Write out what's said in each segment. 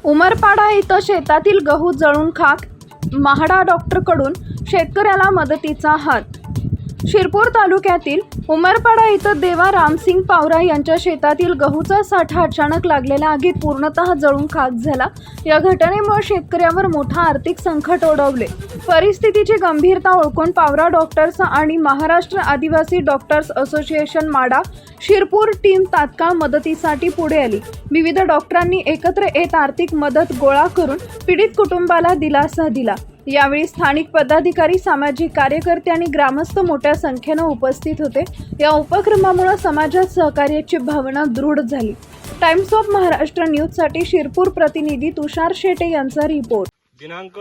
उमरपाडा इथं शेतातील गहू जळून खाक, म्हाडा डॉक्टरकडून शेतकऱ्याला मदतीचा हात। शिरपूर तालुक्यातील उमरपाडा इथं देवा रामसिंग पावरा यांच्या शेतातील गहूचा साठा अचानक लागलेल्या आगीत पूर्णतः जळून खाक झाला। या घटनेमुळे शेतकऱ्यावर मोठा आर्थिक संकट ओढवले। परिस्थितीची गंभीरता ओळखून पावरा डॉक्टर्स आणि महाराष्ट्र आदिवासी डॉक्टर्स असोसिएशन माडा शिरपूर टीम तात्काळ मदतीसाठी पुढे आली। विविध डॉक्टरांनी एकत्र येत आर्थिक मदत गोळा करून पीडित कुटुंबाला दिलासा दिला। यावेळी स्थानिक पदाधिकारी, सामाजिक कार्यकर्ते आणि ग्रामस्थ मोठ्या संख्येने उपस्थित होते। या उपक्रमामुळे समाजात सहकार्याची भावना दृढ झाली। टाइम्स ऑफ महाराष्ट्र न्यूजसाठी शिरपूर प्रतिनिधी तुषार शेटे यांचा रिपोर्ट। दिनांक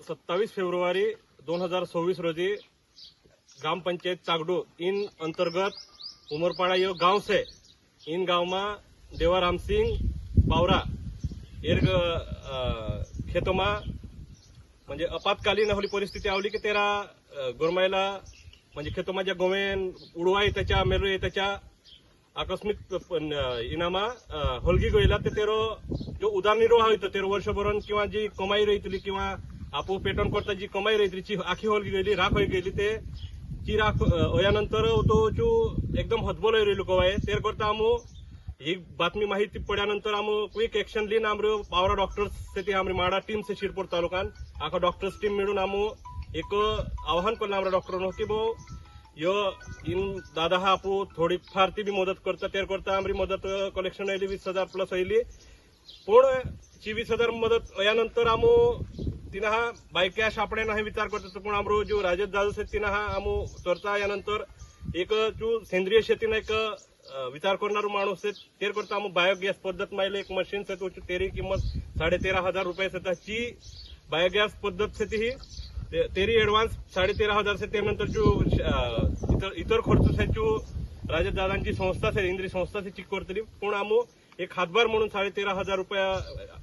27 फेब्रुवारी 2024 रोजी ग्राम पंचायत चागडो इन अंतर्गत उमरपाड़ा यो गांव से इन गांव में देवा रामसिंग पावरा खेतों में म्हणजे आपातकालीन होली परिस्थिती आवली की तेरा गोरमायला म्हणजे खेतों में ज्या गोवेन उडवाय त्याच्या मेलू त्याच्या आकस्मिक इनामा होलगी गोयला ते तेरो जो उदरनिर्वाह होतो तेरो वर्षभरून किंवा जी कमाई रहितली किंवा आपू पेटन करता जी कमाई रहितली ची आखी होलगी गेली, राख होई गेली, ते ची राख होयानंतर तो जो एकदम हतबल होई गोवाय तेर करता आमू ही बातमी माहिती पड्यानंतर आम क्विक एक्शन लीन आमरो पावरा डॉक्टर्स से आमरी माडा टीम से शिरपूर तालुकान आखा डॉक्टर्स टीम मिळून आमू एक आवाहन करला आमरा डॉक्टरांनो की बो यो इन दादा हा आपू थोडी फार ती भी मदत करता तेर करता आमरी मदत कलेक्शन आयली 20,000 प्लस आयली पण 20,000 मदत यानंतर आमू तिना हा बाय कॅश आपण नाही विचार करतो पण आमरो जो राजेश दादू से तिना हा आमू करता यानंतर एक जो सेंद्रिय शेतीने एक विचार करणारो माणूस आहे तेर करता आम बायोगॅस पद्धत मायले एक मशीन से तो तेरी किंमत 13,500 रुपये से ची बायोगॅस पद्धत से ती तेरी एडवांस 13,500 से त्यानंतर जो इतर खर्च से जो राजेश दादांची संस्था से इंद्री संस्था से चिक करतली पण आमू एक हातभार म्हणून 13,500 रुपया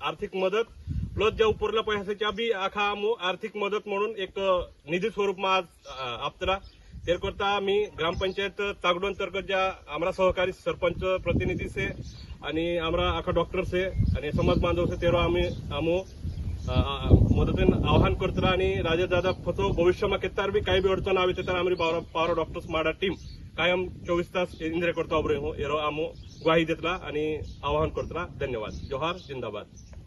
आर्थिक मदत प्लस ज्या उपरला पैशाच्या बी आखा आमू आर्थिक मदत म्हणून एक निधी स्वरूप में आज आपतला तेर करता मी ग्रामपंचायत तागडो अंतर्गत ज्या आमरा सहकारी सरपंच प्रतिनिधी से आणि आमरा आखा डॉक्टर से आणि समाज बांधव से तेरो आमू मदतीन आवाहन करतला आणि राजेश दादा फतो भविष्य में केतार भी काही भी अडचण आवे तर आमरी पावरा डॉक्टर्स माडा टीम कायम 24 तास इंद्रे करता एरो आमू ग्वाही देतला आणि आवाहन करतला। धन्यवाद। जोहार, जिंदाबाद।